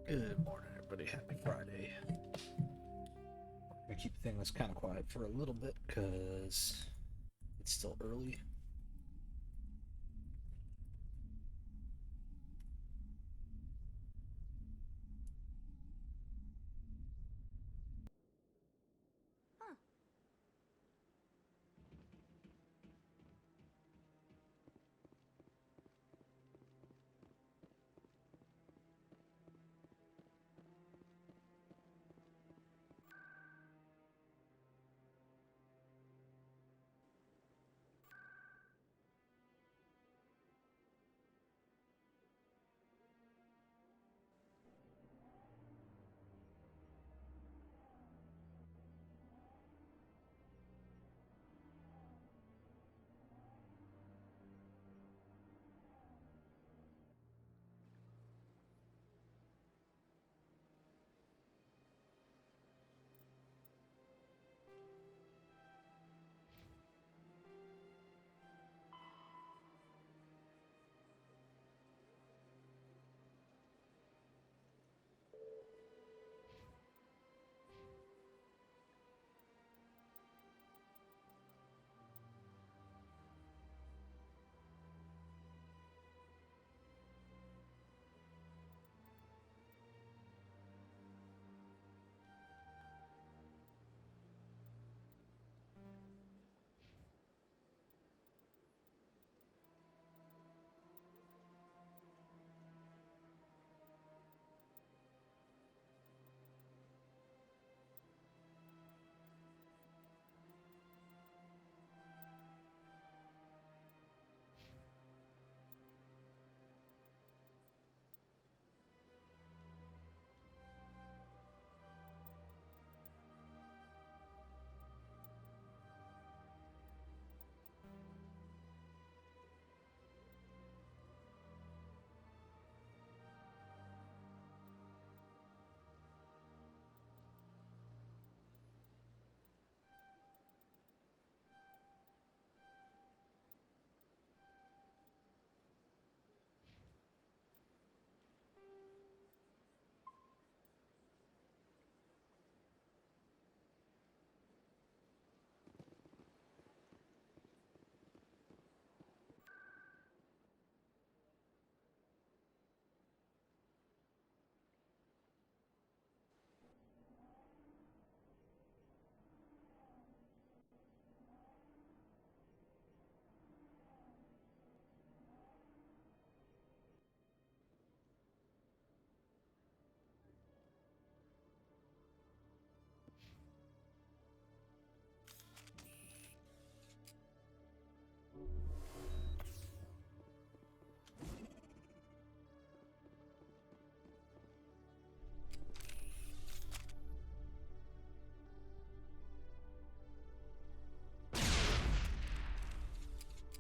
Good morning, everybody. Happy Friday. I keep things kind of quiet for a little bit because it's still early. Huh.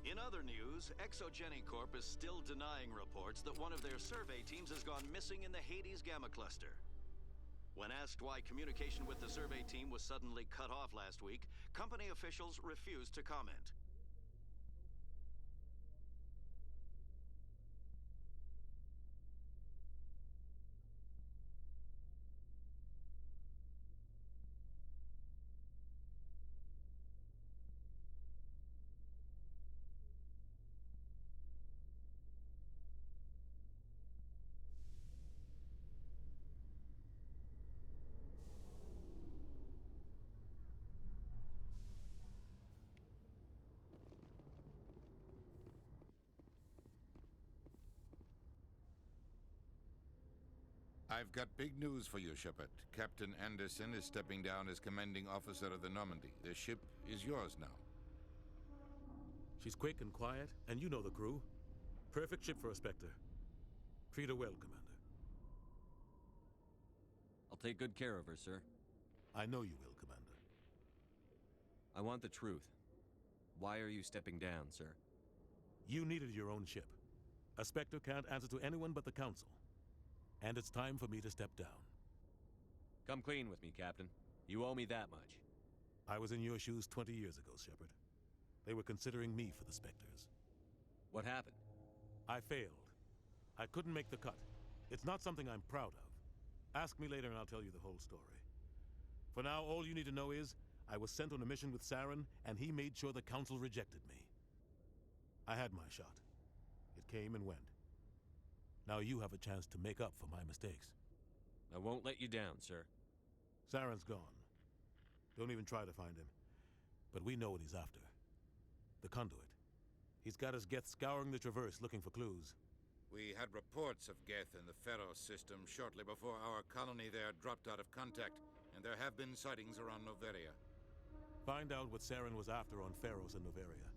In other news, Exogeny Corp is still denying reports that one of their survey teams has gone missing in the Hades Gamma Cluster. When asked why communication with the survey team was suddenly cut off last week, company officials refused to comment. I've got big news for you, Shepard. Captain Anderson is stepping down as commanding officer of the Normandy. The ship is yours now. She's quick and quiet, and you know the crew. Perfect ship for a Spectre. Treat her well, Commander. I'll take good care of her, sir. I know you will, Commander. I want the truth. Why are you stepping down, sir? You needed your own ship. A Spectre can't answer to anyone but the Council. And it's time for me to step down. Come clean with me, Captain. You owe me that much. I was in your shoes 20 years ago, Shepard. They were considering me for the Spectres. What happened? I failed. I couldn't make the cut. It's not something I'm proud of, Ask me later and I'll tell you the whole story. For now, all you need to know is, I was sent on a mission with Saren, and he made sure the Council rejected me. I had my shot. It came and went. Now you have a chance to make up for my mistakes. I won't let you down, sir. Saren's gone. Don't even try to find him. But we know what he's after. The conduit. He's got his Geth scouring the Traverse looking for clues. We had reports of Geth in the Therum system shortly before our colony there dropped out of contact, and there have been sightings around Noveria. Find out what Saren was after on Pharos and Noveria.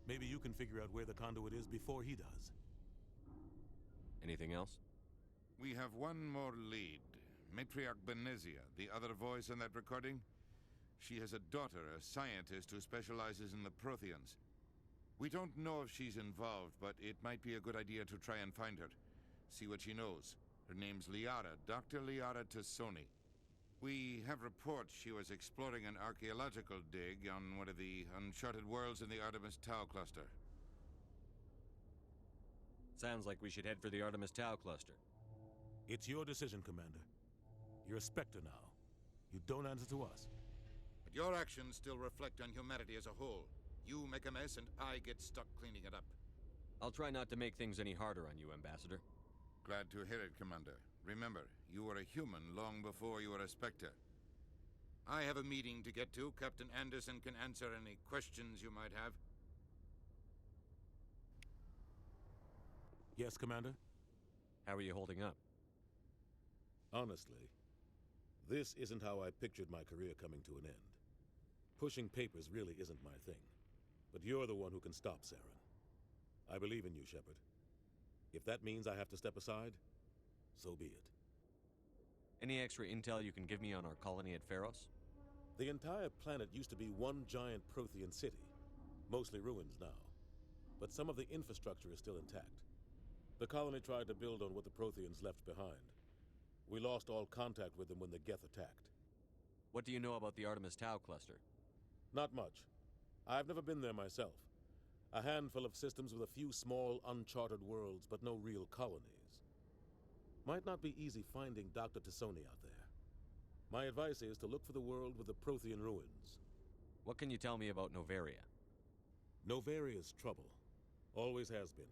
Maybe you can figure out where the conduit is before he does. Anything else? We have one more lead. Matriarch Benezia, the other voice in that recording. She has a daughter, a scientist who specializes in the Protheans. We don't know if she's involved, but it might be a good idea to try and find her. See what she knows. Her name's Liara, Dr. Liara Tassoni. We have reports she was exploring an archaeological dig on one of the uncharted worlds in the Artemis Tau cluster. Sounds like we should head for the Artemis Tau cluster. It's your decision, Commander. You're a Spectre now. You don't answer to us. But your actions still reflect on humanity as a whole. You make a mess and I get stuck cleaning it up. I'll try not to make things any harder on you, Ambassador. Glad to hear it, Commander. Remember, you were a human long before you were a Spectre. I have a meeting to get to. Captain Anderson can answer any questions you might have. Yes, Commander? How are you holding up? Honestly, this isn't how I pictured my career coming to an end. Pushing papers really isn't my thing. But you're the one who can stop Saren. I believe in you, Shepard. If that means I have to step aside, so be it. Any extra intel you can give me on our colony at Pharos? The entire planet used to be one giant Prothean city. Mostly ruins now. But some of the infrastructure is still intact. The colony tried to build on what the Protheans left behind. We lost all contact with them when the Geth attacked. What do you know about the Artemis Tau cluster? Not much. I've never been there myself. A handful of systems with a few small, uncharted worlds, but no real colonies. Might not be easy finding Dr. Tassoni out there. My advice is to look for the world with the Prothean ruins. What can you tell me about Noveria? Noveria's trouble. Always has been.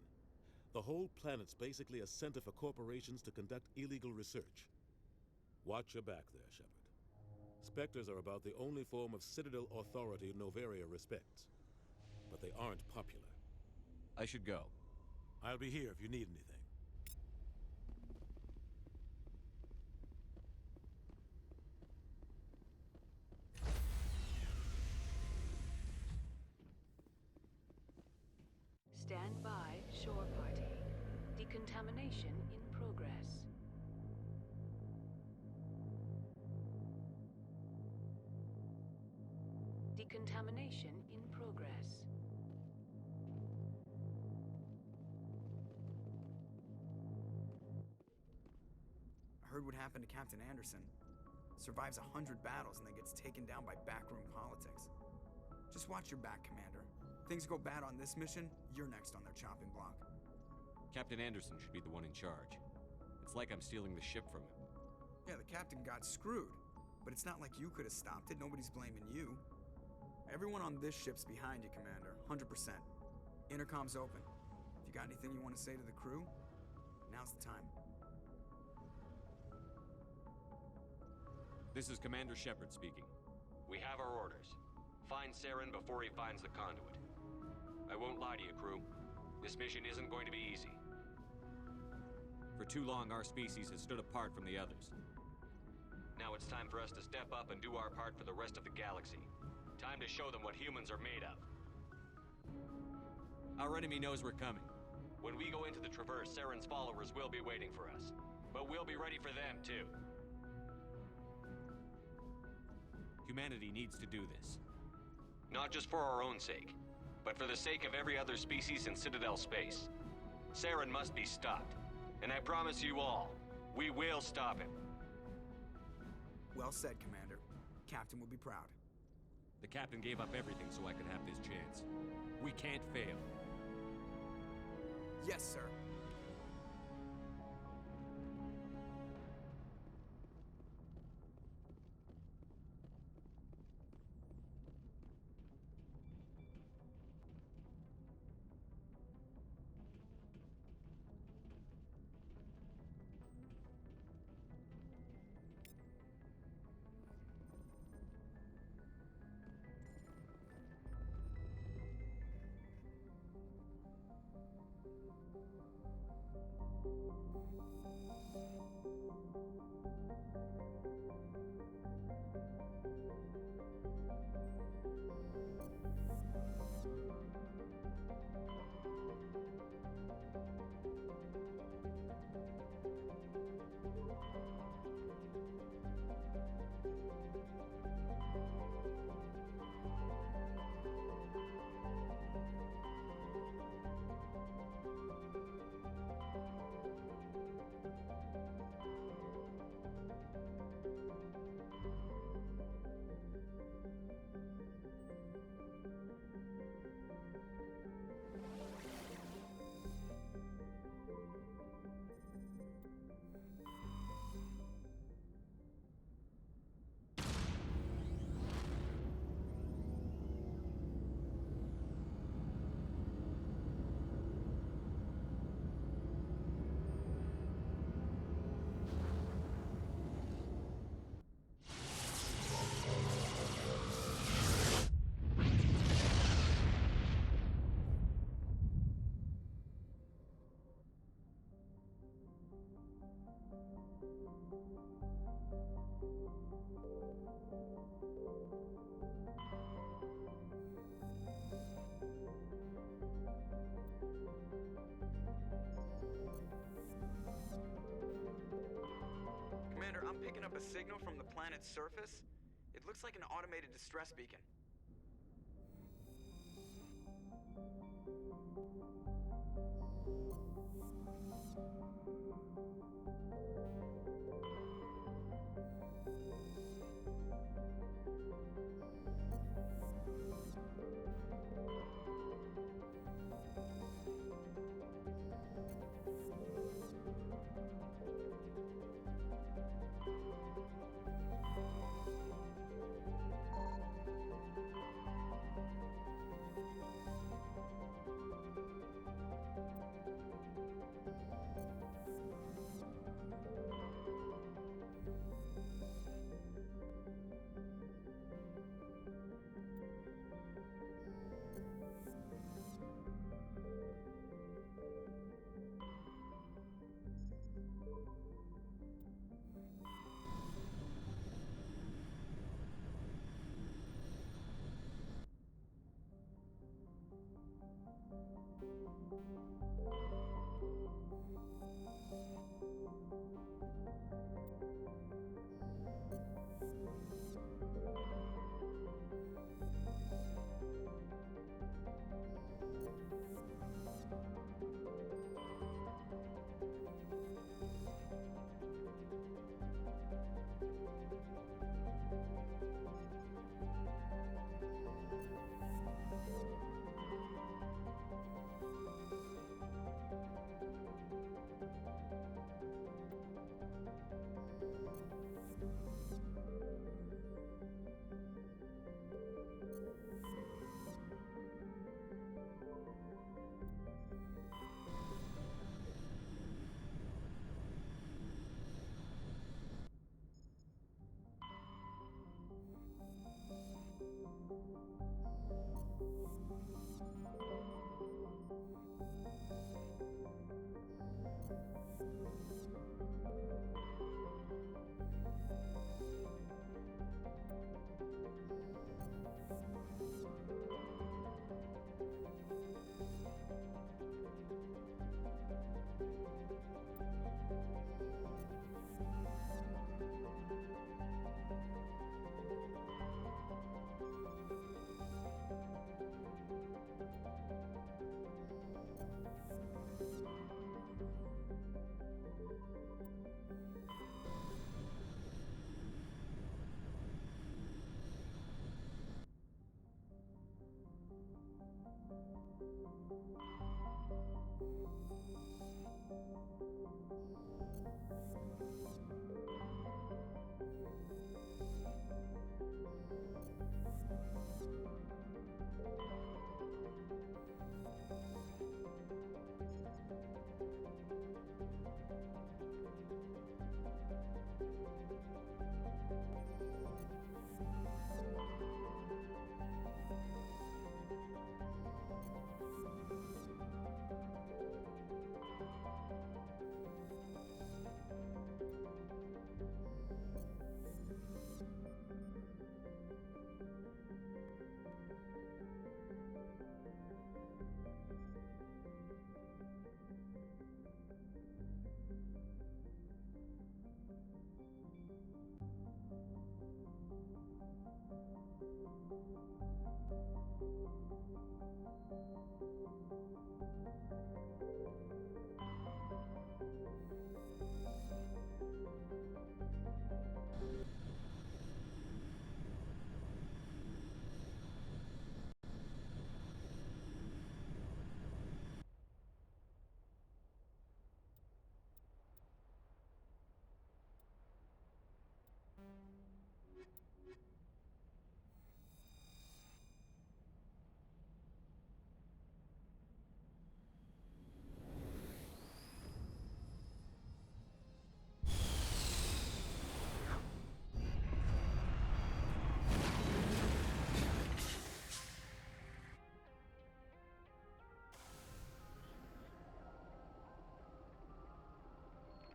The whole planet's basically a center for corporations to conduct illegal research. Watch your back there, Shepard. Spectres are about the only form of Citadel authority Noveria respects. But they aren't popular. I should go. I'll be here if you need anything. Stand by, shore party. Decontamination in progress. Decontamination in progress. I heard what happened to Captain Anderson. Survives 100 battles and then gets taken down by backroom politics. Just watch your back, Commander. Things go bad on this mission, you're next on their chopping block. Captain Anderson should be the one in charge. It's like I'm stealing the ship from him. Yeah, the captain got screwed. But it's not like you could have stopped it. Nobody's blaming you. Everyone on this ship's behind you, Commander. 100%. Intercom's open. If you got anything you want to say to the crew, now's the time. This is Commander Shepard speaking. We have our orders. Find Saren before he finds the conduit. I won't lie to you, crew. This mission isn't going to be easy. For too long, our species has stood apart from the others. Now it's time for us to step up and do our part for the rest of the galaxy. Time to show them what humans are made of. Our enemy knows we're coming. When we go into the Traverse, Saren's followers will be waiting for us. But we'll be ready for them, too. Humanity needs to do this. Not just for our own sake, but for the sake of every other species in Citadel space. Saren must be stopped. And I promise you all, we will stop him. Well said, Commander. Captain will be proud. The captain gave up everything so I could have this chance. We can't fail. Yes, sir. Commander, I'm picking up a signal from the planet's surface. It looks like an automated distress beacon.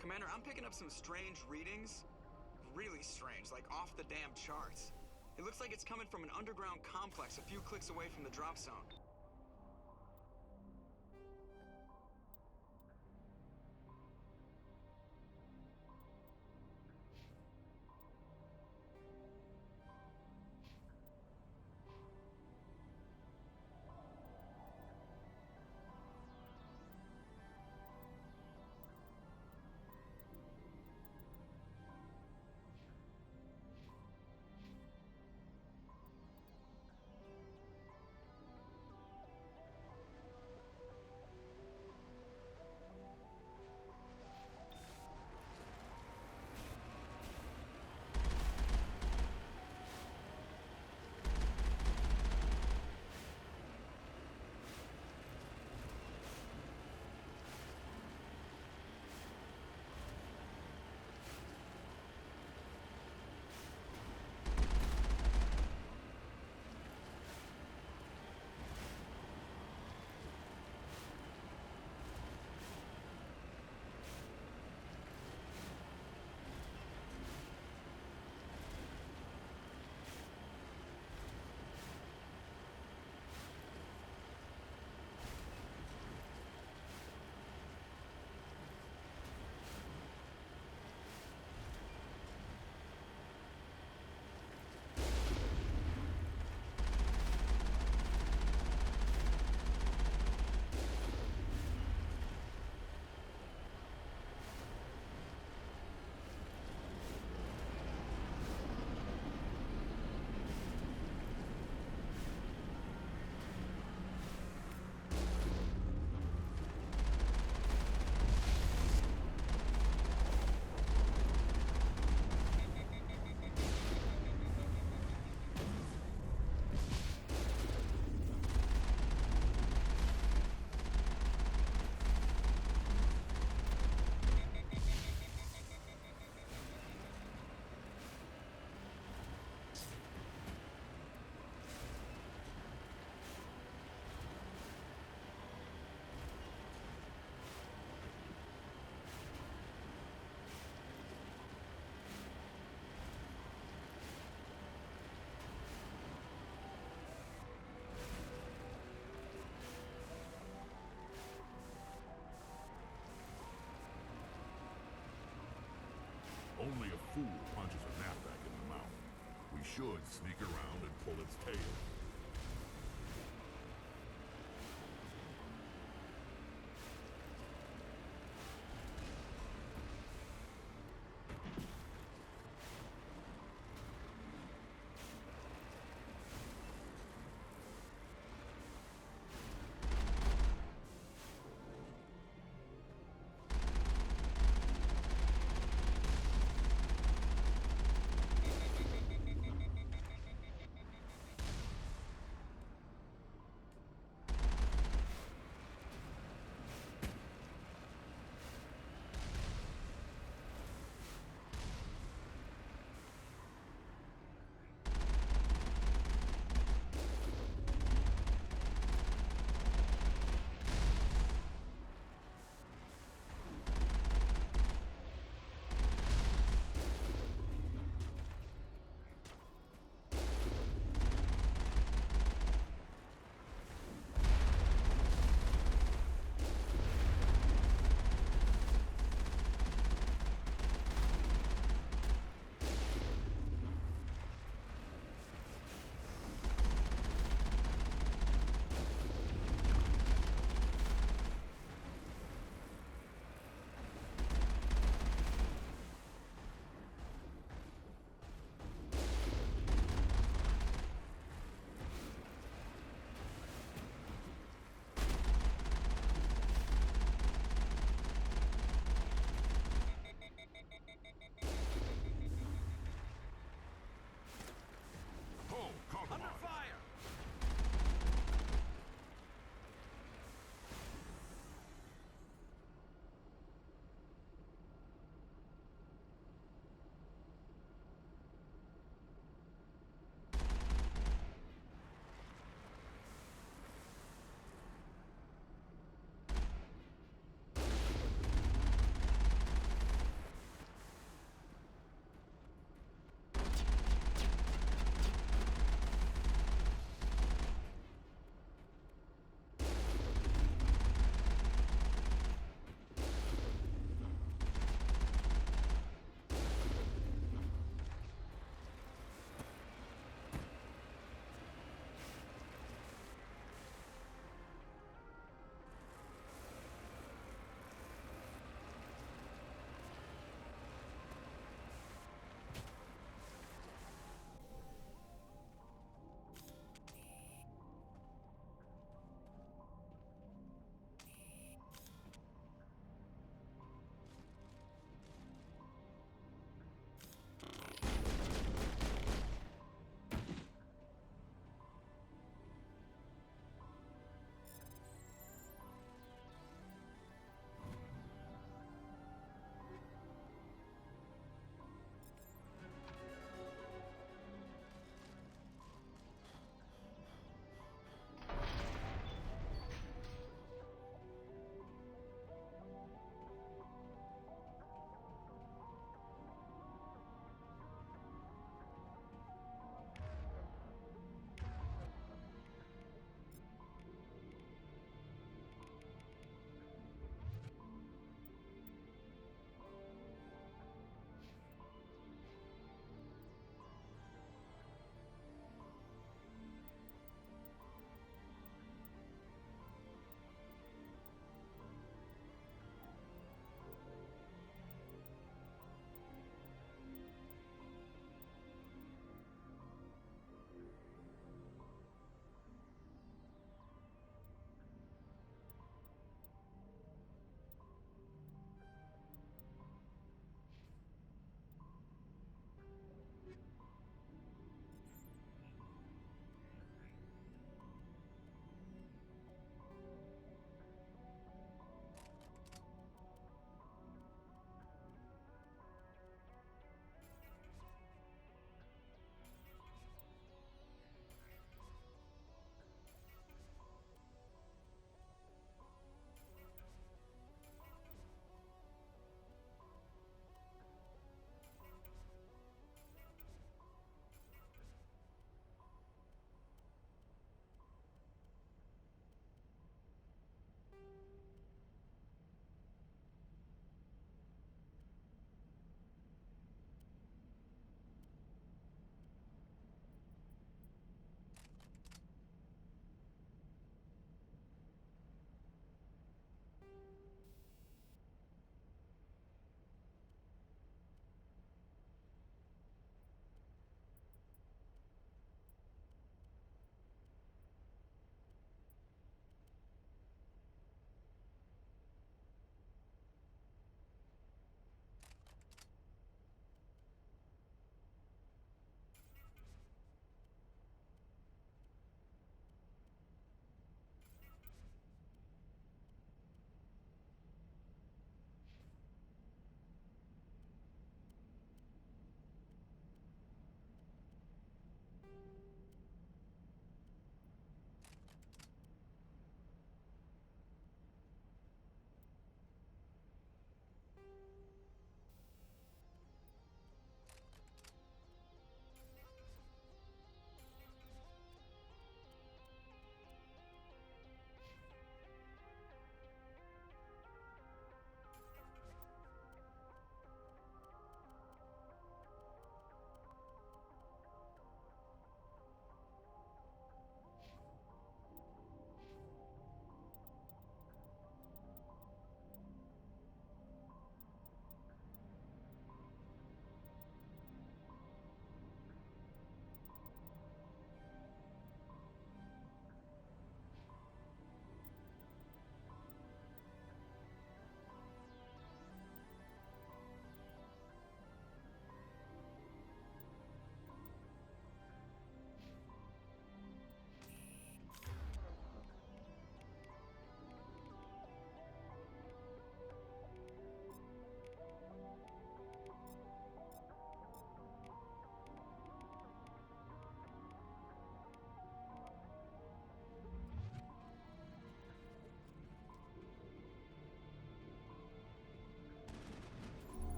Commander, I'm picking up some strange readings. Really strange, like off the damn charts. It looks like it's coming from an underground complex a few clicks away from the drop zone. Only a fool punches a knapsack in the mouth. We should sneak around and pull its tail.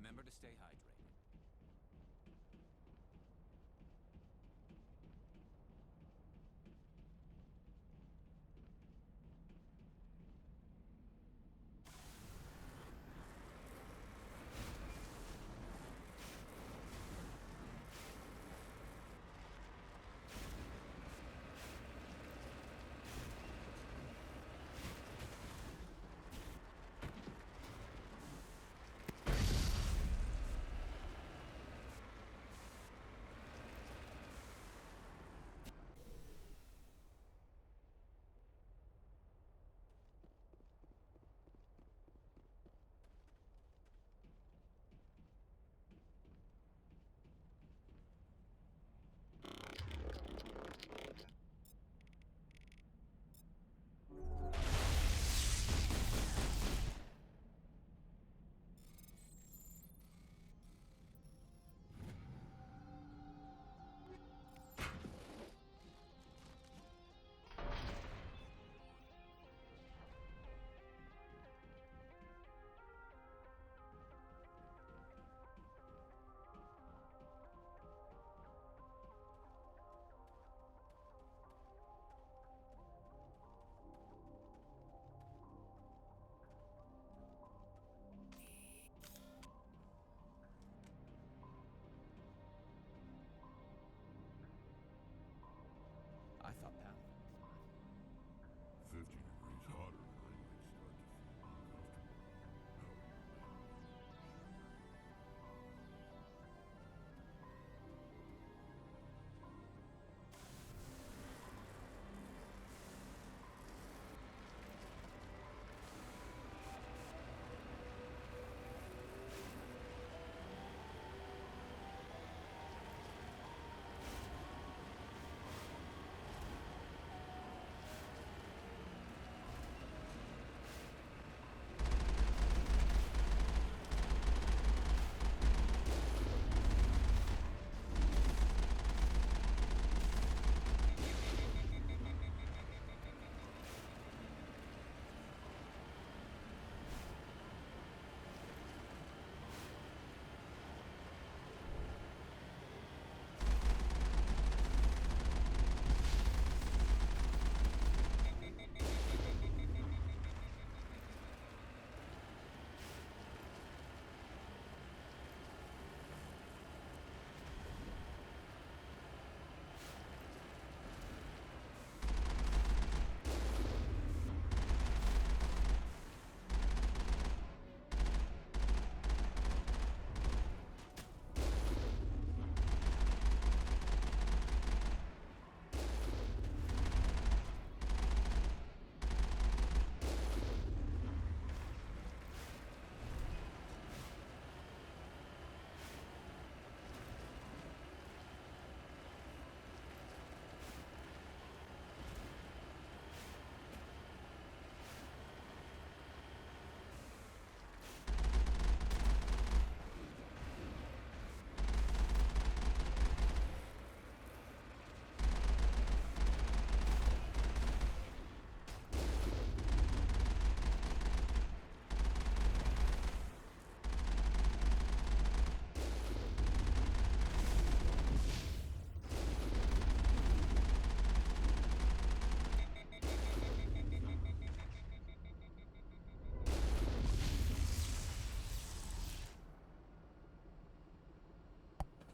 Remember to stay hydrated. I thought that would be fun. 50 degrees hotter, I might start to feel uncomfortable.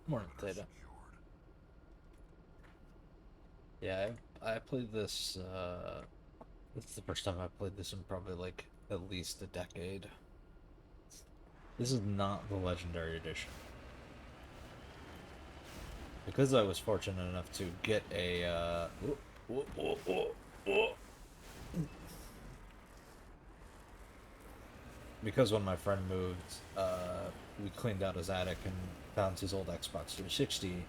Morning, Theta. Yeah, I played this, this is the first time I've played this in probably like at least a decade. This is not the Legendary Edition. Because I was fortunate enough to get a, because when my friend moved, we cleaned out his attic and found his old Xbox 360.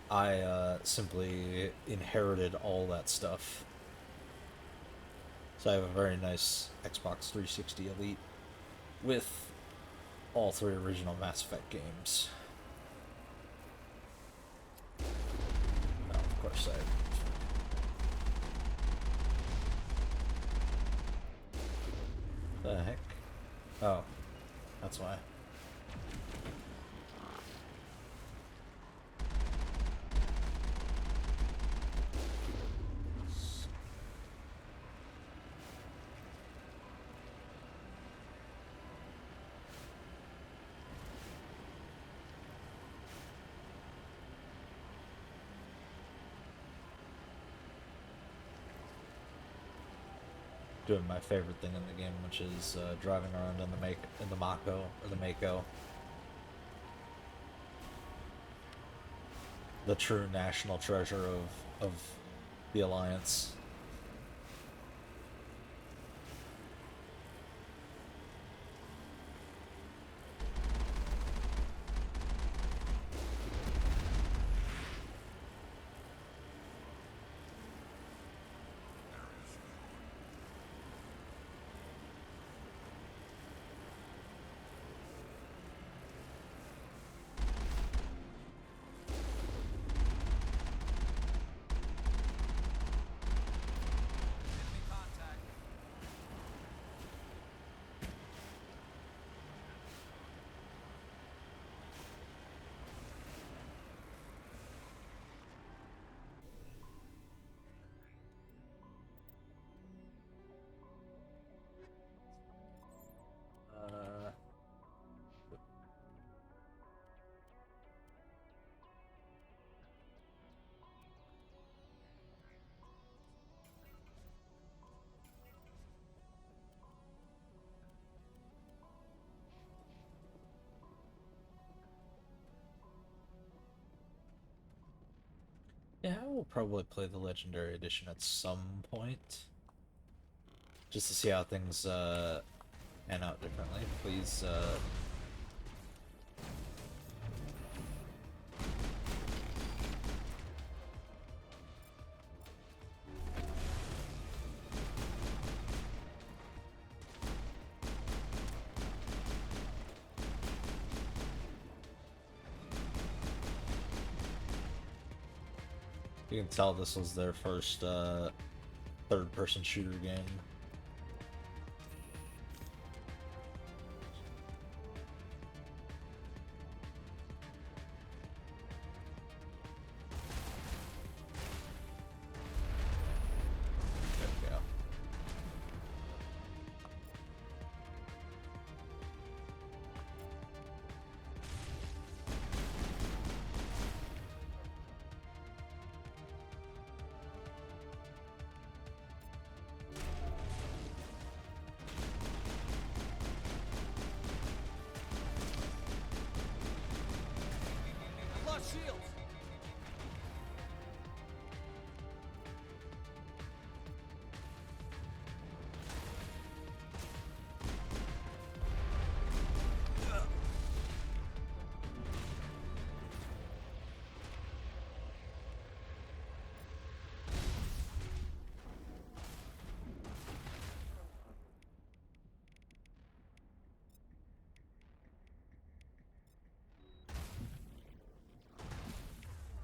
I simply inherited all that stuff. So I have a very nice Xbox 360 Elite with all 3 original Mass Effect games. Well, of course, The heck? Oh, that's why. Doing my favorite thing in the game, which is driving around in the Mako or the Mako. The true national treasure of the Alliance. Enemy contact. Uh, yeah, I will probably play the Legendary Edition at some point. Just to see how things pan out differently. Please you can tell this was their first third-person shooter game. There we go. I lost shields.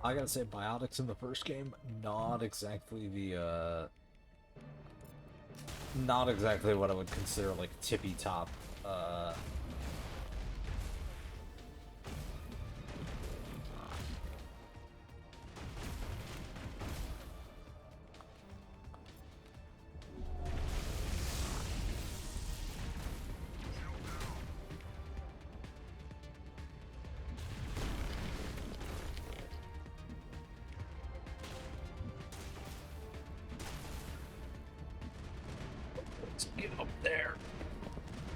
I gotta say, biotics in the first game, not exactly the, not exactly what I would consider, like, tippy-top, let's get up there.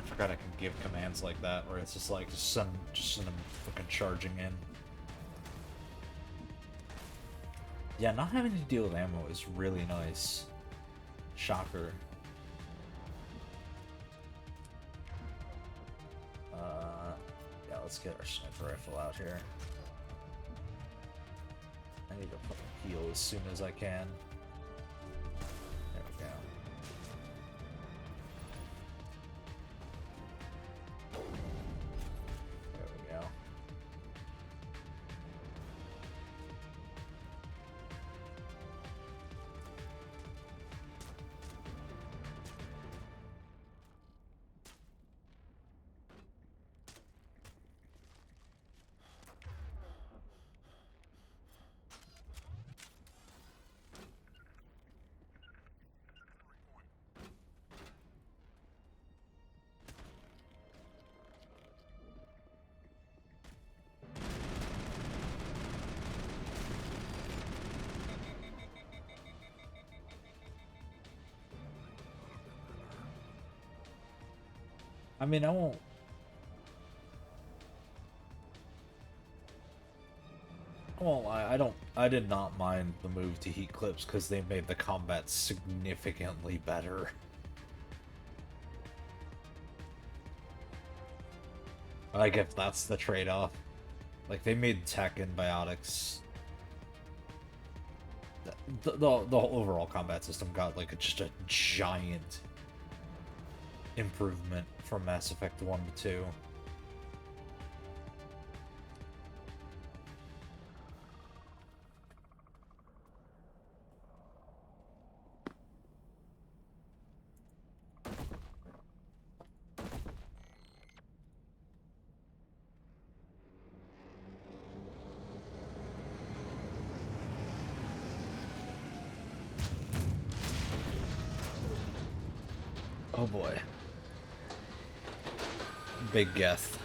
I forgot I can give commands like that, where it's just like, just send them fucking charging in. Yeah, not having to deal with ammo is really nice. Shocker. Yeah, let's get our sniper rifle out here. I need to fucking heal as soon as I can. There we go. There we go. I mean, I won't. Well, I don't. I did not mind the move to heat clips because they made the combat significantly better. Like, if that's the trade-off. Like, they made tech and biotics. The overall combat system got, like, just a giant improvement from Mass Effect 1 to 2. Oh boy. Big Geth.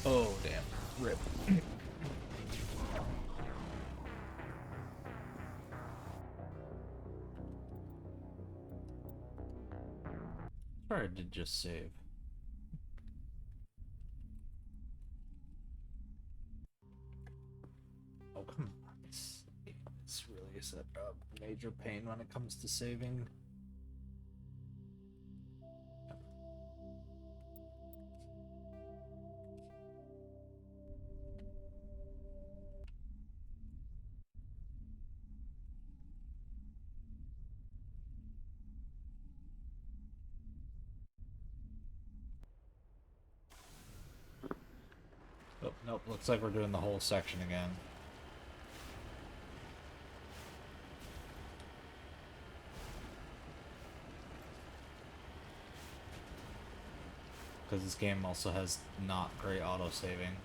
Oh, damn. Rip. Sorry, I did just save. Oh, come on. This really is a major pain when it comes to saving. Oh, nope, looks like we're doing the whole section again. Because this game also has not great auto-saving.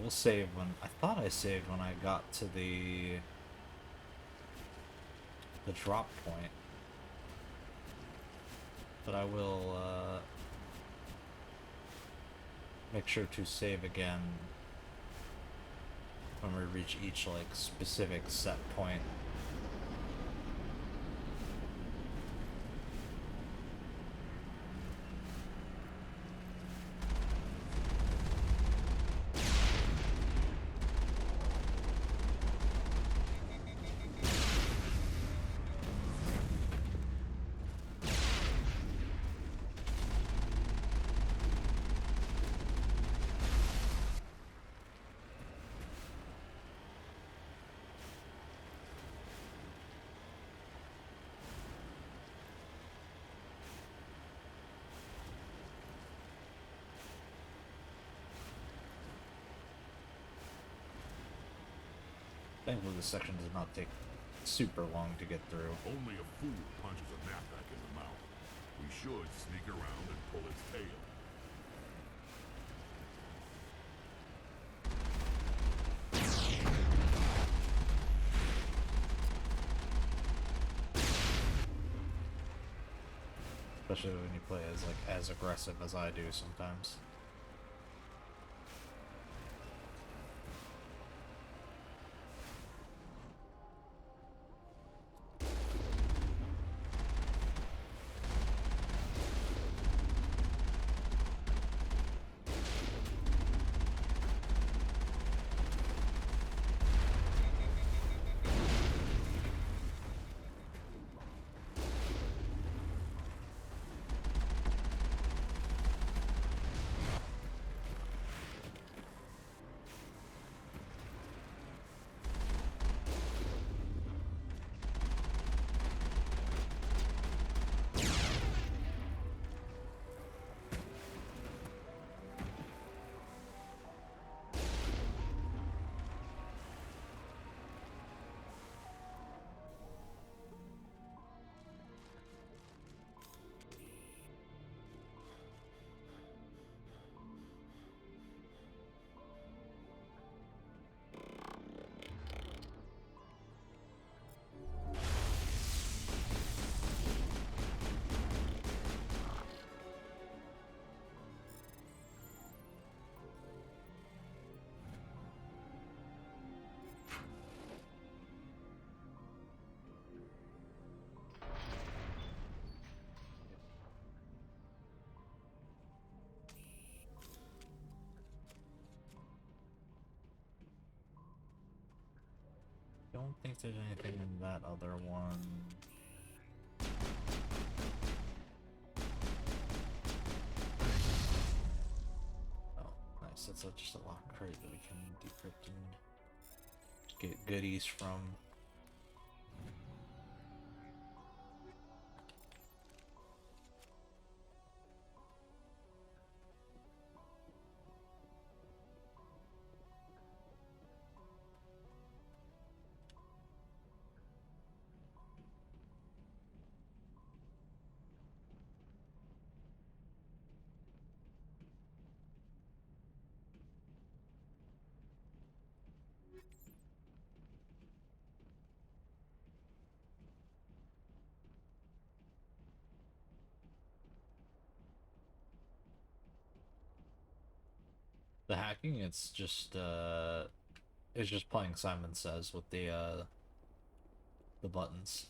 We'll save when... I thought I saved when I got to the drop point. But I will make sure to save again when we reach each, like, specific set point. Thankfully, this section does not take super long to get through. Only a fool punches a knapsack in the mouth. We should sneak around and pull its tail. especially when you play as as aggressive as I do sometimes. Don't think there's anything in that other one. Oh, nice. That's just a lock crate that we can decrypt and get goodies from. The hacking, it's just playing Simon Says with the buttons.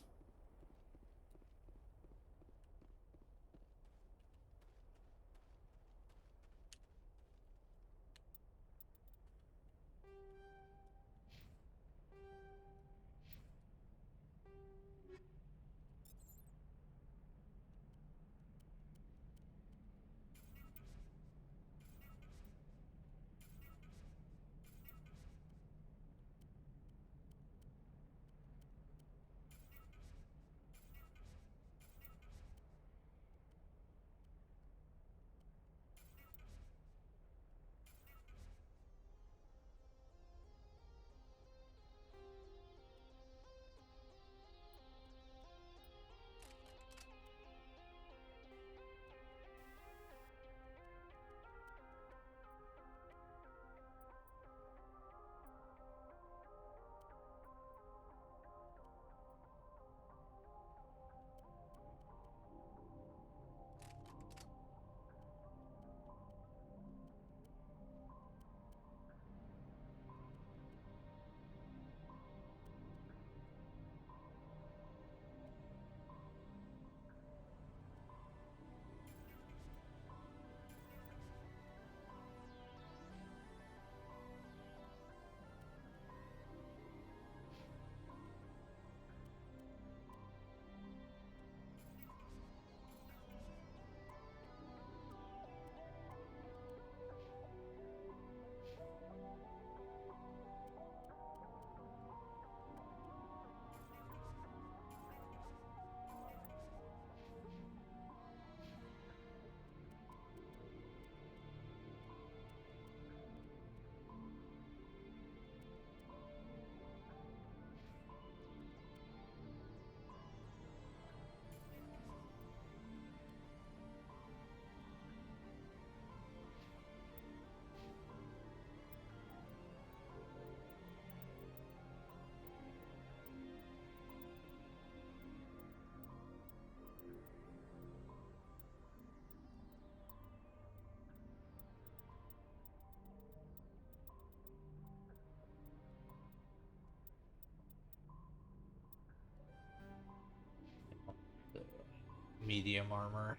medium armor.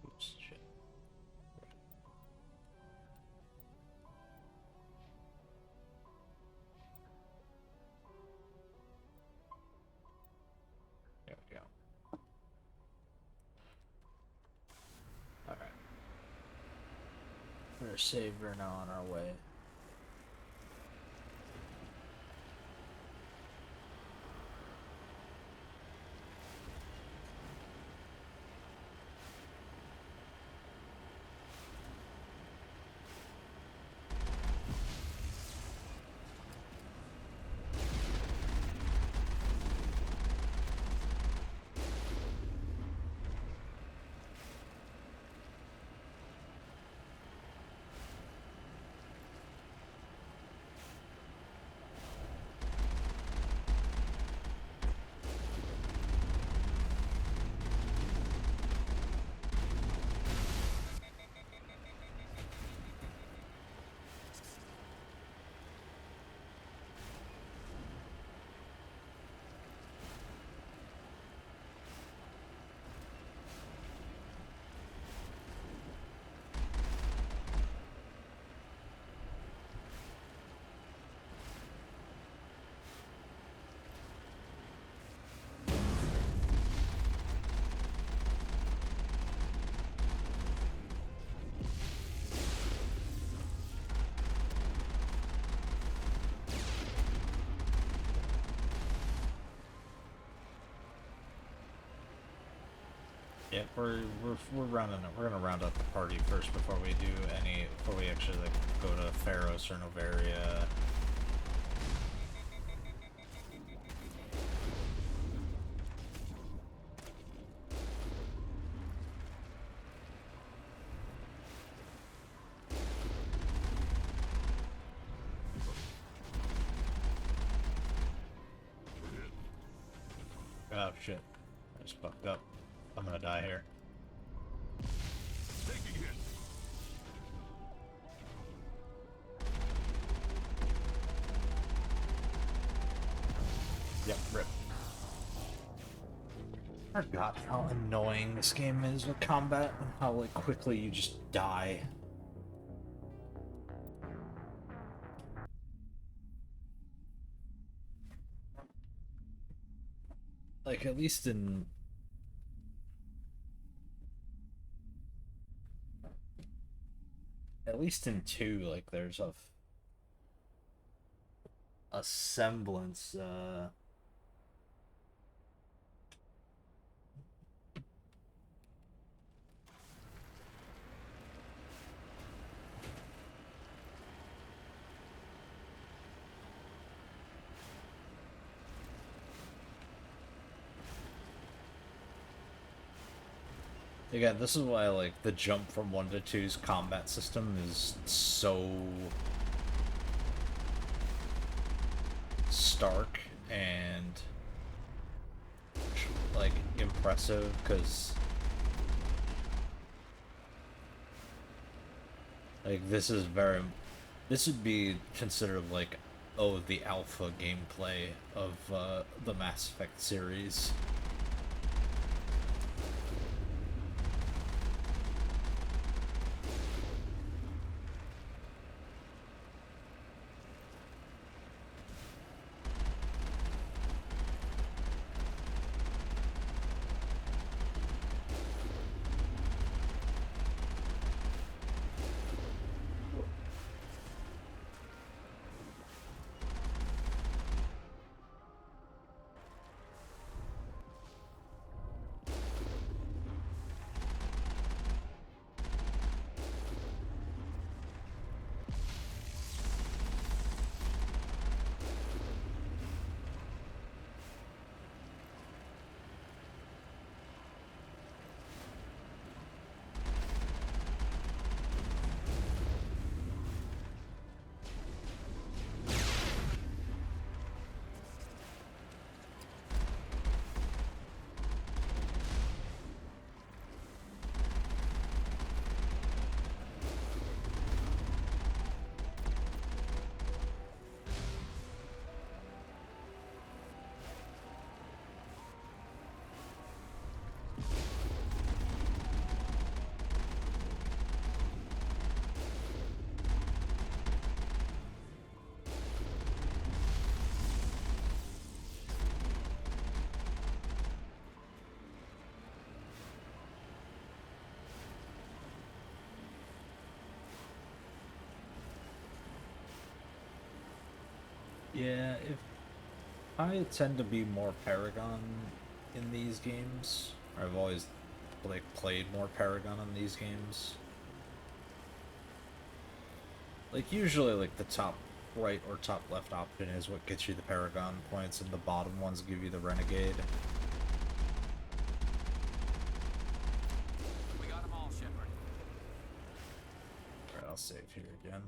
Oops, shit. There we go. Alright. We're saved, we're now on our way. Yeah, we're rounding up. We're gonna round up the party first before we do any. Before we actually like go to Pharos or Novaria. Oh shit! I just fucked up. I'm gonna die here. Taking hit. Yep, rip. I forgot how annoying this game is with combat and how like quickly you just die. Like at least in two, like there's a semblance. Again, this is why like the jump from 1 to 2's combat system is so stark and like impressive, because like this would be considered like, oh, the alpha gameplay of the Mass Effect series. Yeah, if I tend to be more Paragon in these games. I've always like played more Paragon in these games. Like usually like the top right or top left option is what gets you the Paragon points, and the bottom ones give you the Renegade. We got them all, Shepard. Alright, I'll save here again.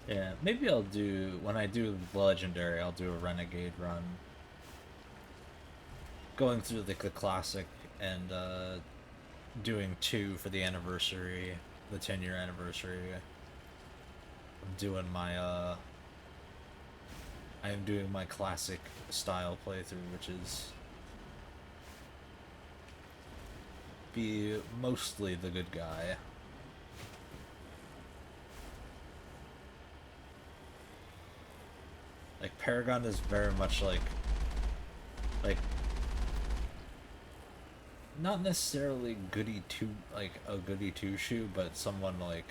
Yeah, maybe I'll do, when I do Legendary, I'll do a Renegade run. Going through like the classic and doing 2 for the anniversary, the 10-year anniversary. I'm doing my I am doing my classic style playthrough, which is be mostly the good guy. Like Paragon is very much like not necessarily goody two, like a goody two shoe, but someone like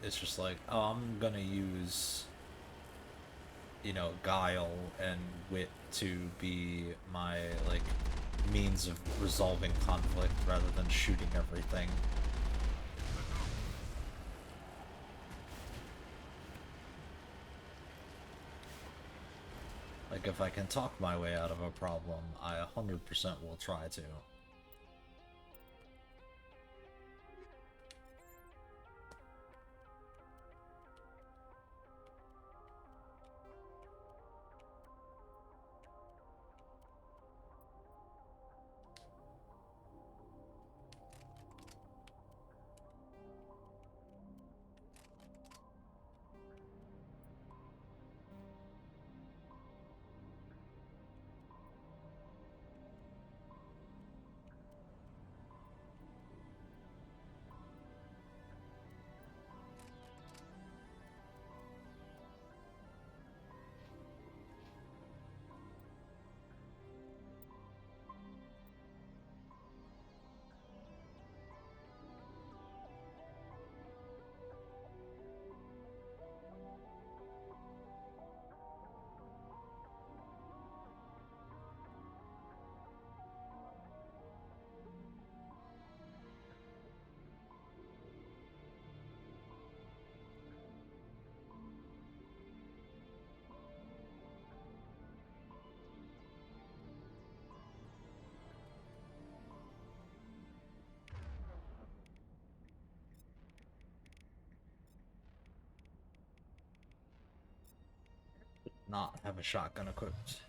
it's just like, oh, I'm gonna use, you know, guile and wit to be my like means of resolving conflict rather than shooting everything. Like if I can talk my way out of a problem, I 100% will try to. Not have a shotgun equipped.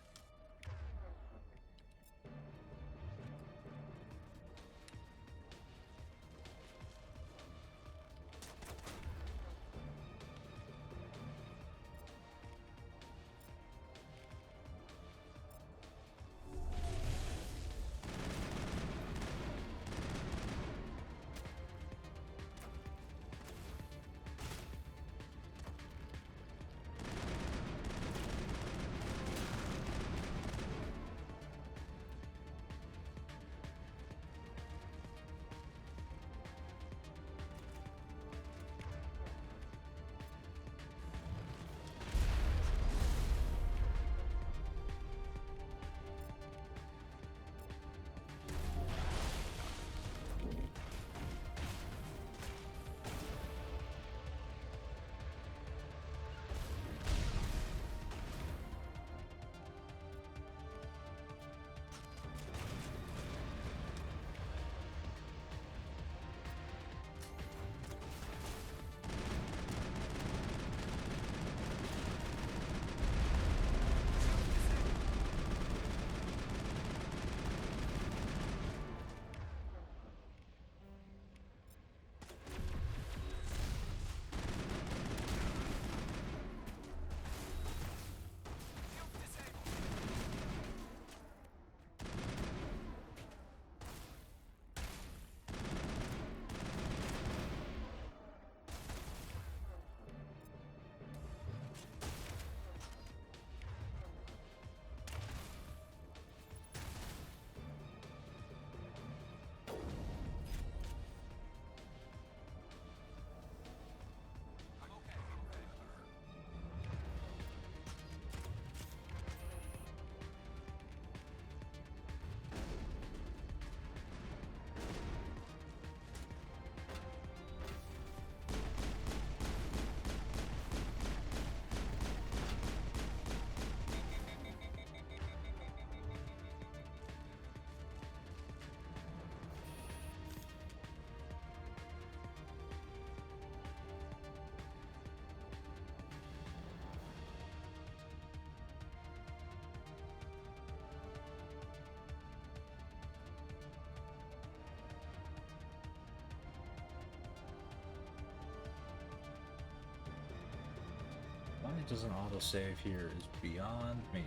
It doesn't autosave here is beyond me.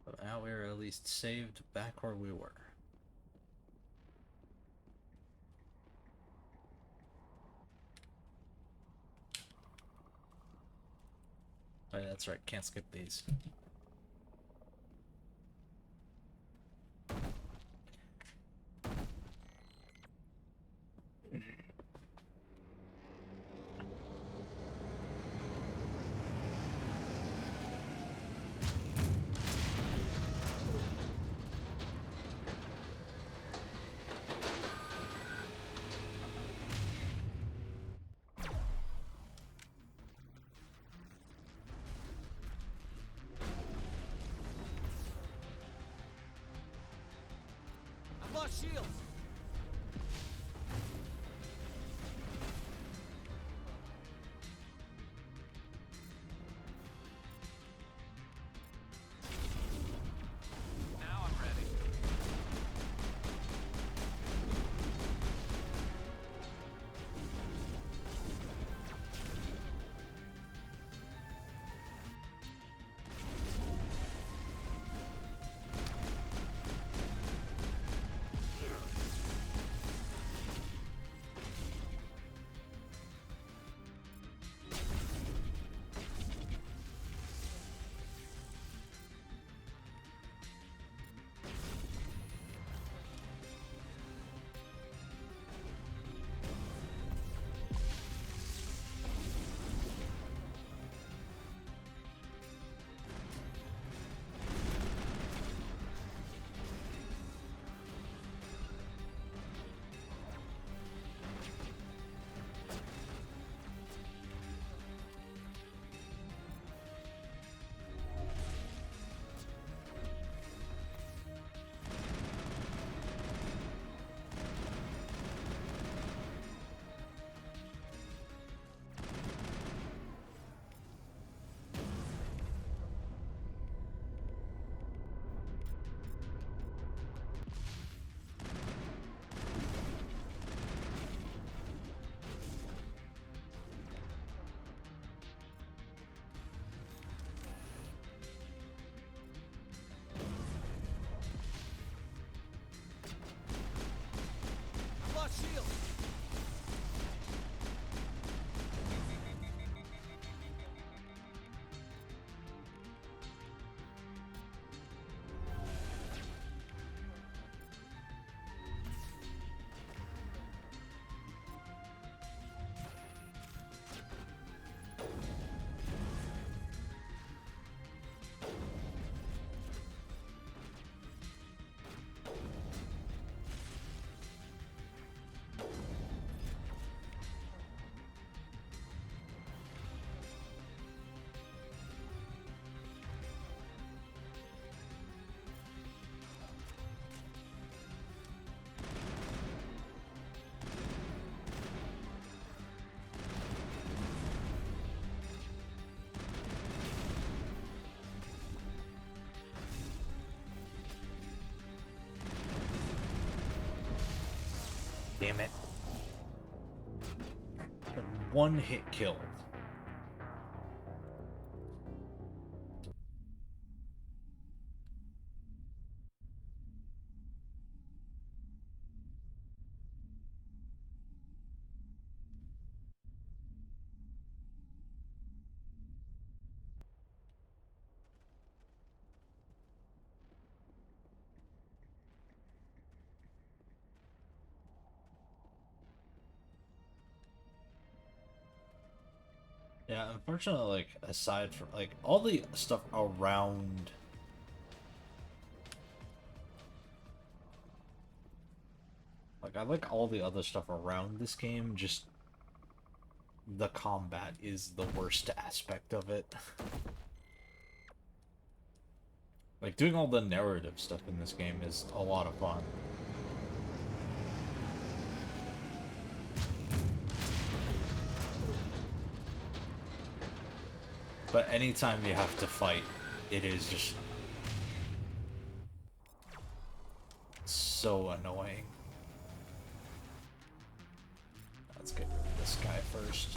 But now we're at least saved back where we were. Oh, yeah, that's right, can't skip these. I've lost shields. Now I'm ready. I've lost shields. Damn it. One hit killed. Yeah, unfortunately, like, aside from, like, all the stuff around... Like, I like all the other stuff around this game, just... The combat is the worst aspect of it. Like, doing all the narrative stuff in this game is a lot of fun. But anytime you have to fight, it is just so annoying. Let's get rid of this guy first.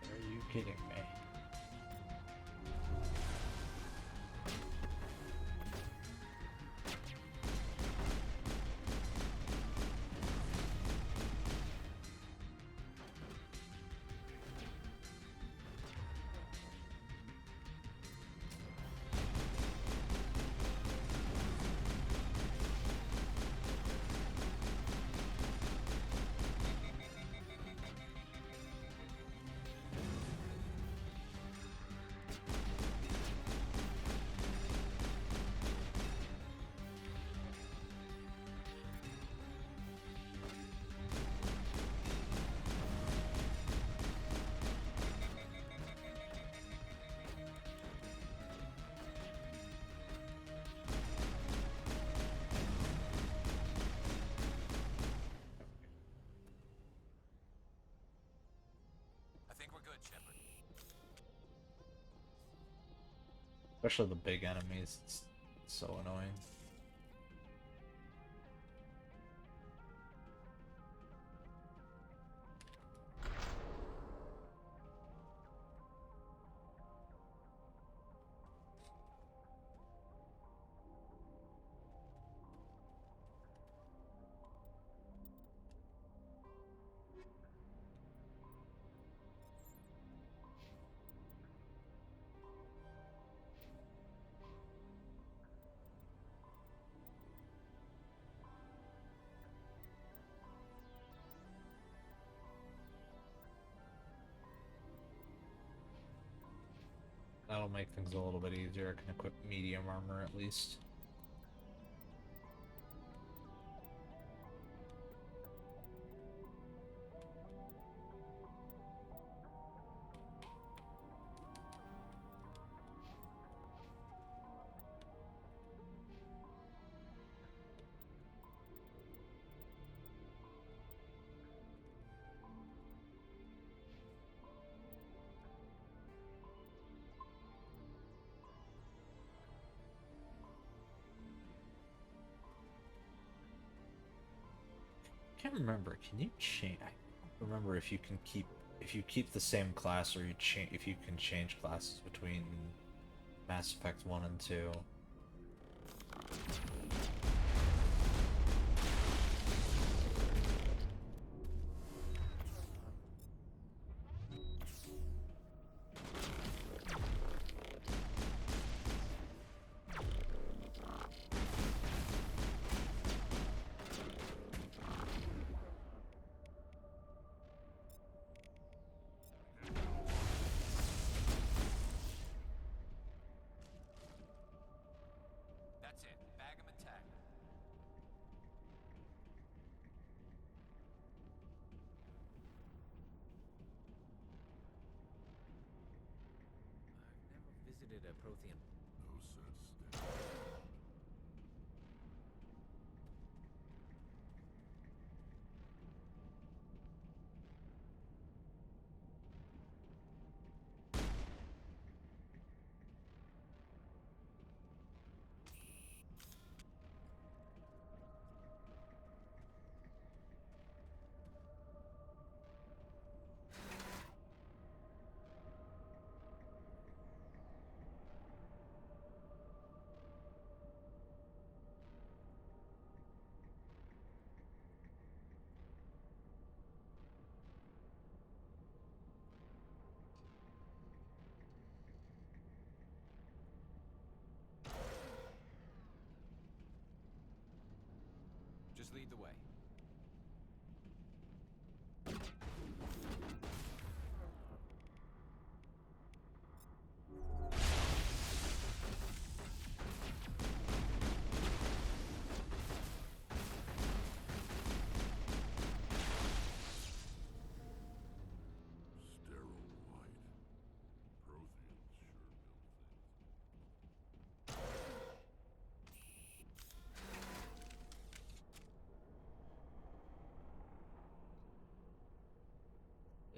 Are you kidding me? I think we're good, Shepard. Especially the big enemies. It's so annoying. That'll make things a little bit easier. I can equip medium armor at least. Can't remember. Can you change? I don't remember if you can keep the same class, or if you can change classes between Mass Effect 1 and 2. That's it. Bag 'em and tag 'em. I've never visited a Prothean. No such thing. Just lead the way.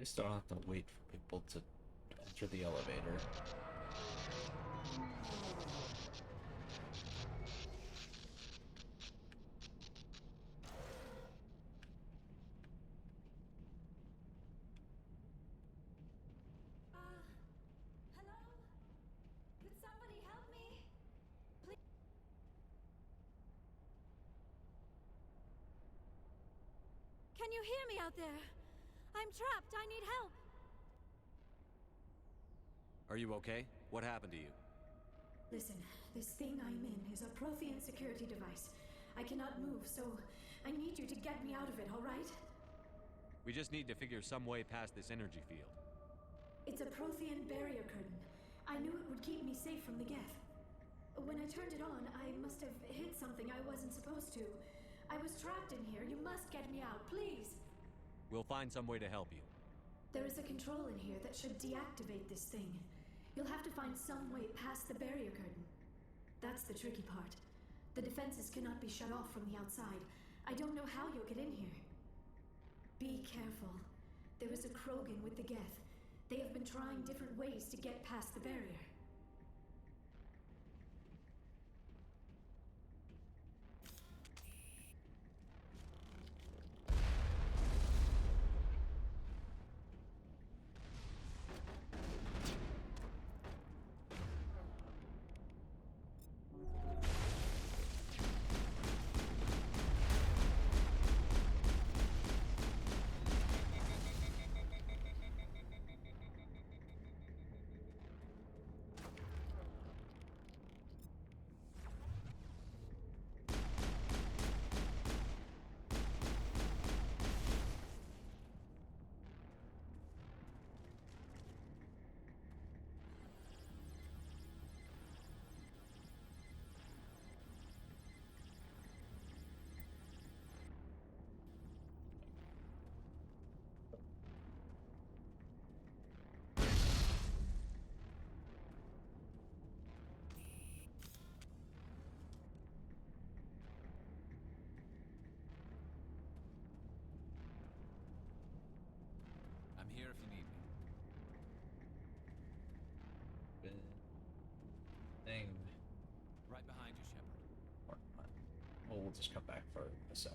least I don't have to wait for people to enter the elevator. Hello? Could somebody help me? Please. Can you hear me out there? I'm trapped. I need help. Are you okay? What happened to you? Listen, this thing I'm in is a Prothean security device. I cannot move, so I need you to get me out of it, all right? We just need to figure some way past this energy field. It's a Prothean barrier curtain. I knew it would keep me safe from the Geth. When I turned it on, I must have hit something I wasn't supposed to. I was trapped in here. You must get me out, please. We'll find some way to help you. There is a control in here that should deactivate this thing. You'll have to find some way past the barrier curtain. That's the tricky part. The defenses cannot be shut off from the outside. I don't know how you'll get in here. Be careful. There is a Krogan with the Geth. They have been trying different ways to get past the barrier. I'm here if you need me. Thing. Right behind you, Shepard. Well, we'll just come back for a sec.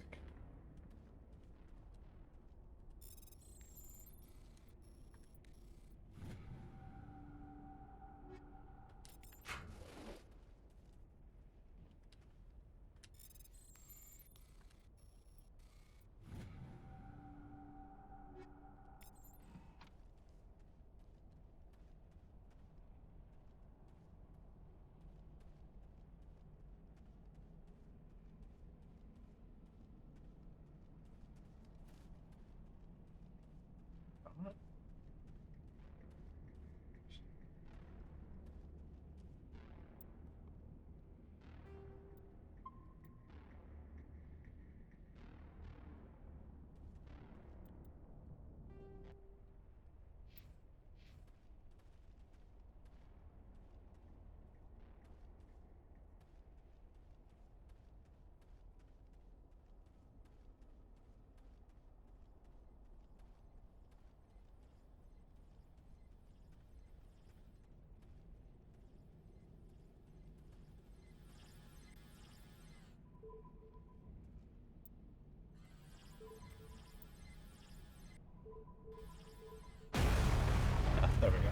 There we go.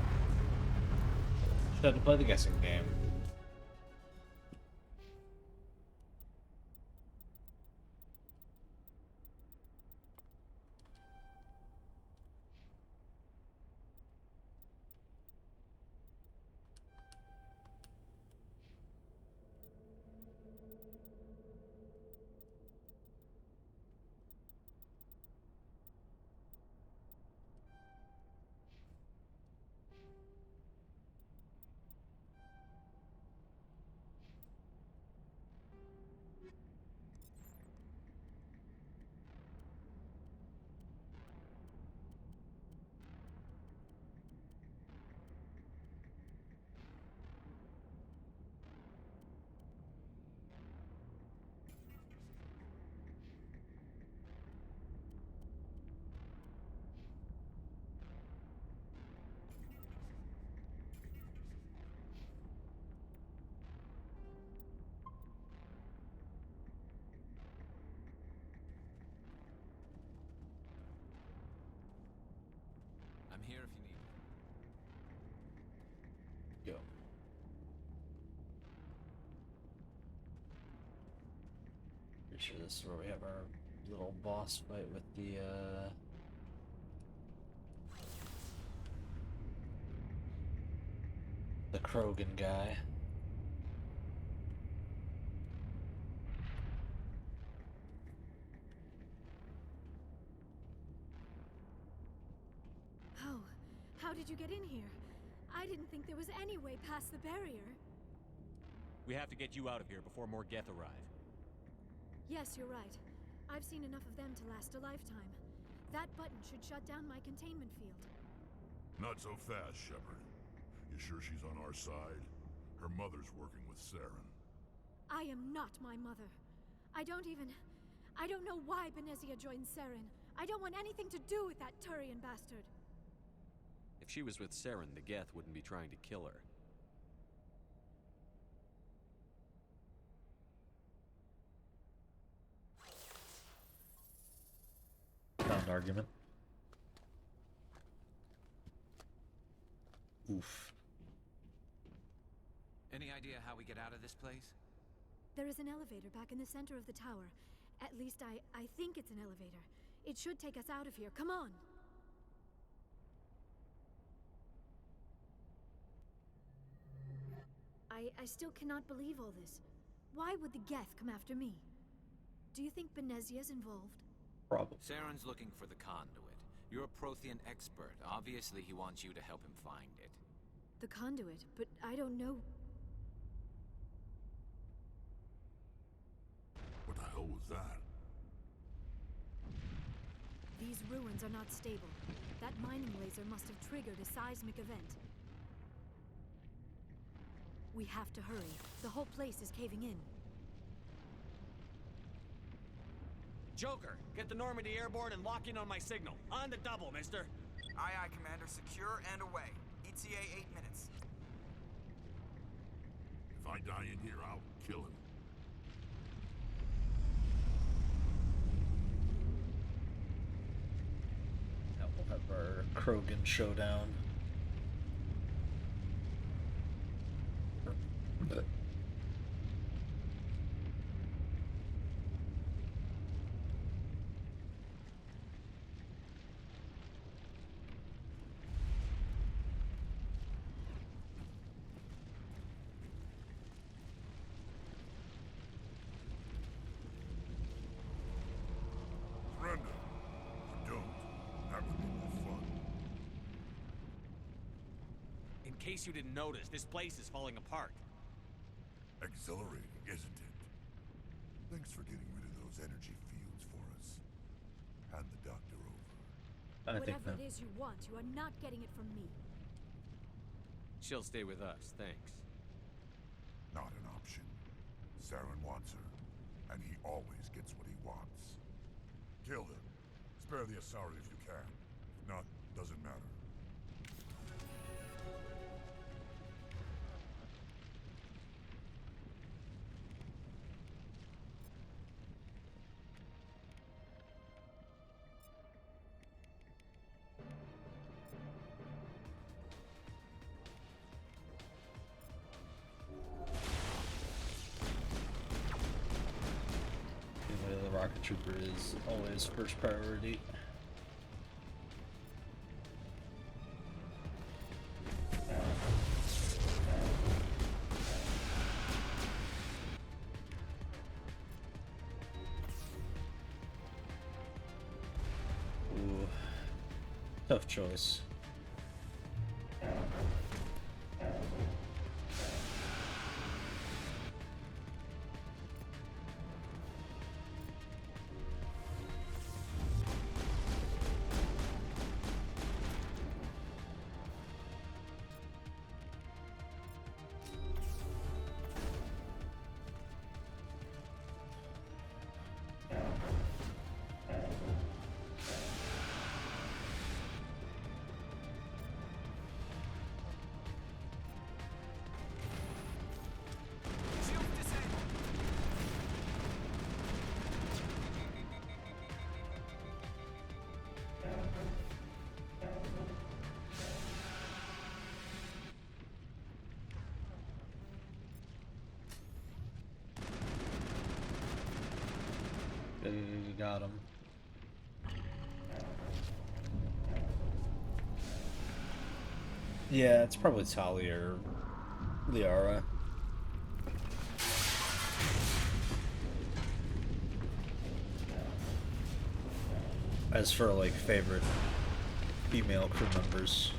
Just had to play the guessing game. Pretty sure this is where we have our little boss fight with the Krogan guy. Oh, how did you get in here? I didn't think there was any way past the barrier. We have to get you out of here before more Geth arrive. Yes, you're right. I've seen enough of them to last a lifetime. That button should shut down my containment field. Not so fast, Shepard. You sure she's on our side? Her mother's working with Saren. I am not my mother. I don't know why Benezia joined Saren. I don't want anything to do with that Turian bastard. If she was with Saren, the Geth wouldn't be trying to kill her. Found argument. Oof. Any idea how we get out of this place? There is an elevator back in the center of the tower. At least I think it's an elevator. It should take us out of here. Come on! I still cannot believe all this. Why would the Geth come after me? Do you think Benezia's involved? Probably. Saren's looking for the conduit. You're a Prothean expert. Obviously, he wants you to help him find it. The conduit, but I don't know. What the hell was that? These ruins are not stable. That mining laser must have triggered a seismic event. We have to hurry. The whole place is caving in. Joker, get the Normandy airborne and lock in on my signal. On the double, mister. Aye, aye, Commander. Secure and away. ETA 8 minutes. If I die in here, I'll kill him. Now we'll have our Krogan showdown. Surrender. Or don't. That would be more fun. In case you didn't notice, this place is falling apart. Exhilarating, isn't it? Thanks for getting rid of those energy fields for us. Hand the doctor over. I think Whatever that. it is you want, you are not getting it from me. She'll stay with us, thanks. Not an option. Saren wants her, and he always gets what he wants. Kill them. Spare the Asari if you can. If not, doesn't matter. Anyway, the rocket trooper is always first priority. Ooh, tough choice. got him. Yeah, it's probably Talia or Liara. As for, like, favorite female crew members,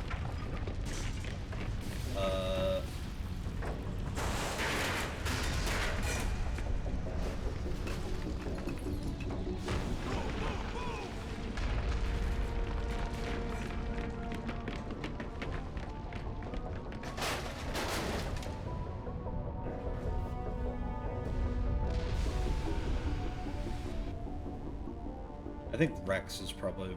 I think Rex is probably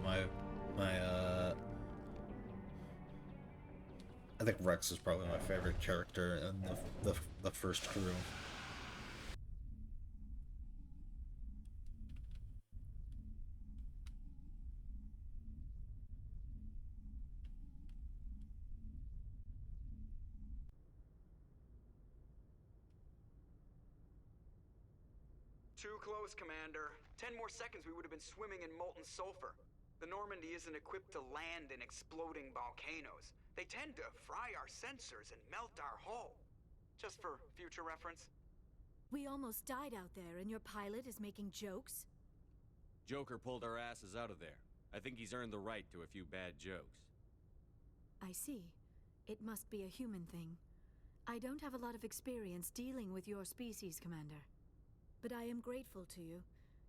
I think Rex is probably my favorite character in the first crew. Too close, Commander. 10 more seconds we would have been swimming in molten sulfur. The Normandy isn't equipped to land in exploding volcanoes. They tend to fry our sensors and melt our hull. Just for future reference. We almost died out there, and your pilot is making jokes? Joker pulled our asses out of there. I think he's earned the right to a few bad jokes. I see. It must be a human thing. I don't have a lot of experience dealing with your species, Commander. But I am grateful to you.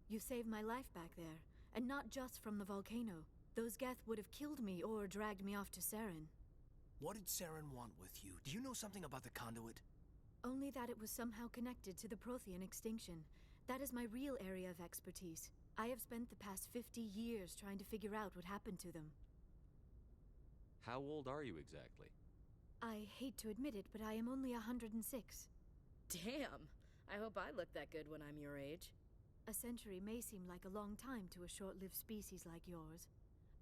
You saved my life back there, and not just from the volcano. Those Geth would have killed me or dragged me off to Saren. What did Saren want with you? Do you know something about the conduit? Only that it was somehow connected to the Prothean extinction. That is my real area of expertise. I have spent the past 50 years trying to figure out what happened to them. How old are you exactly? I hate to admit it, but I am only 106. Damn! I hope I look that good when I'm your age. A century may seem like a long time to a short-lived species like yours,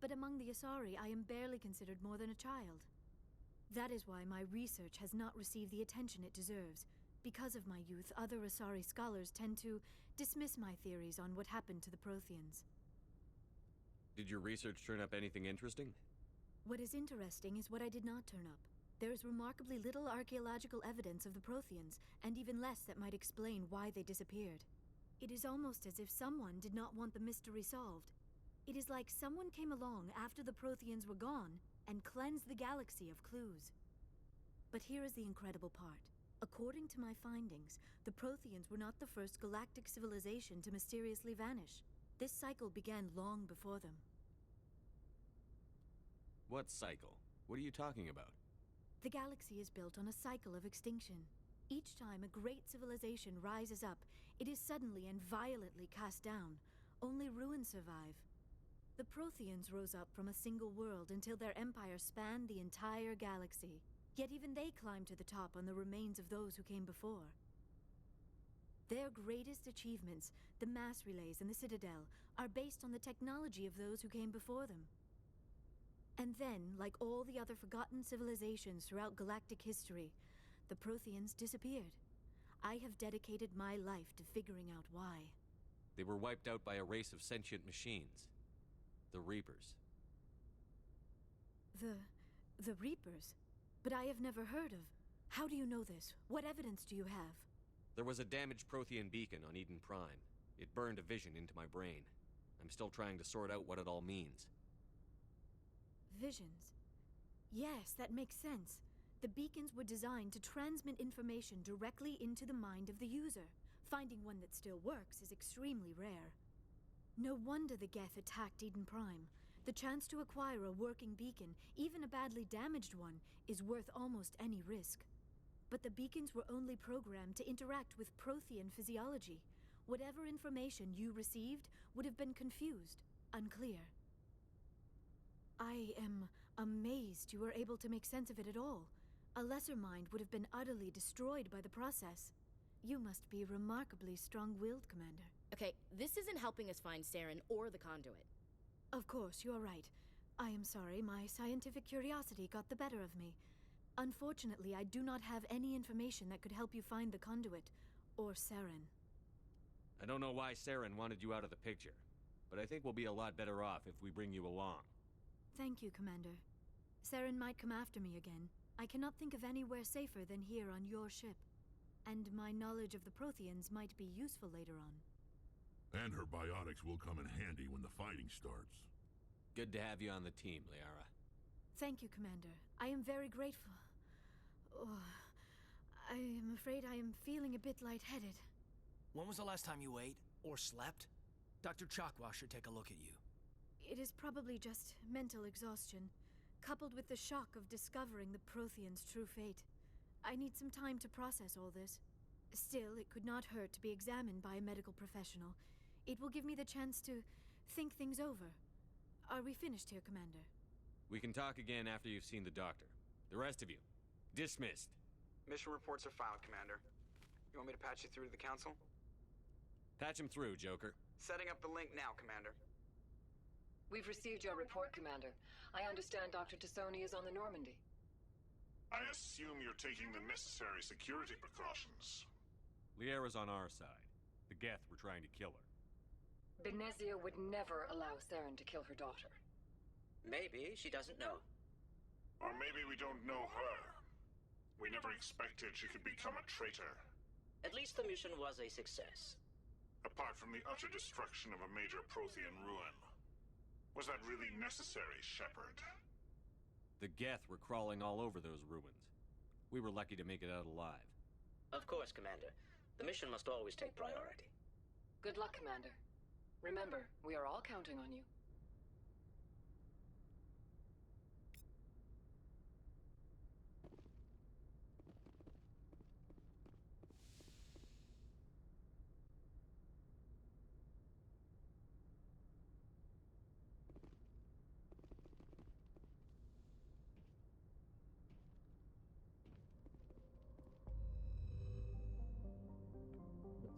but among the Asari I am barely considered more than a child. That is why my research has not received the attention it deserves. Because of my youth, other Asari scholars tend to dismiss my theories on what happened to the Protheans. Did your research turn up anything interesting? What is interesting is what I did not turn up. There is remarkably little archaeological evidence of the Protheans, and even less that might explain why they disappeared. It is almost as if someone did not want the mystery solved. It is like someone came along after the Protheans were gone and cleansed the galaxy of clues. But here is the incredible part. According to my findings, the Protheans were not the first galactic civilization to mysteriously vanish. This cycle began long before them. What cycle? What are you talking about? The galaxy is built on a cycle of extinction. Each time a great civilization rises up, it is suddenly and violently cast down. Only ruins survive. The Protheans rose up from a single world until their empire spanned the entire galaxy. Yet even they climbed to the top on the remains of those who came before. Their greatest achievements, the mass relays and the Citadel, are based on the technology of those who came before them. And then, like all the other forgotten civilizations throughout galactic history, the Protheans disappeared. I have dedicated my life to figuring out why. They were wiped out by a race of sentient machines. The Reapers. The Reapers? But I have never heard of... How do you know this? What evidence do you have? There was a damaged Prothean beacon on Eden Prime. It burned a vision into my brain. I'm still trying to sort out what it all means. Visions. Yes, that makes sense. The beacons were designed to transmit information directly into the mind of the user. Finding one that still works is extremely rare. No wonder the Geth attacked Eden Prime. The chance to acquire a working beacon, even a badly damaged one, is worth almost any risk. But the beacons were only programmed to interact with Prothean physiology. Whatever information you received would have been confused, unclear. I am amazed you were able to make sense of it at all. A lesser mind would have been utterly destroyed by the process. You must be remarkably strong-willed, Commander. Okay, this isn't helping us find Saren or the conduit. Of course, you are right. I am sorry, my scientific curiosity got the better of me. Unfortunately, I do not have any information that could help you find the conduit, or Saren. I don't know why Saren wanted you out of the picture. but I think we'll be a lot better off if we bring you along. Thank you, Commander. Saren might come after me again. I cannot think of anywhere safer than here on your ship. And my knowledge of the Protheans might be useful later on. And her biotics will come in handy when the fighting starts. Good to have you on the team, Liara. Thank you, Commander. I am very grateful. Oh, I am afraid I am feeling a bit lightheaded. When was the last time you ate or slept? Dr. Chakwa should take a look at you. It is probably just mental exhaustion, coupled with the shock of discovering the Protheans' true fate. I need some time to process all this. Still, it could not hurt to be examined by a medical professional. It will give me the chance to think things over. Are we finished here, Commander? We can talk again after you've seen the doctor. The rest of you, dismissed. Mission reports are filed, Commander. You want me to patch you through to the Council? Patch him through, Joker. Setting up the link now, Commander. We've received your report, Commander. I understand Dr. Tassoni is on the Normandy. I assume you're taking the necessary security precautions. Liara's on our side. The Geth were trying to kill her. Benezia would never allow Saren to kill her daughter. Maybe she doesn't know. Or maybe we don't know her. We never expected she could become a traitor. At least the mission was a success. Apart from the utter destruction of a major Prothean ruin. Was that really necessary, Shepard? The Geth were crawling all over those ruins. We were lucky to make it out alive. Of course, Commander. The mission must always take priority. Good luck, Commander. Remember, we are all counting on you.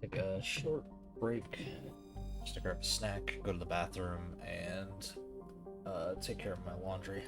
Take a short break, just to grab a snack, go to the bathroom, and take care of my laundry.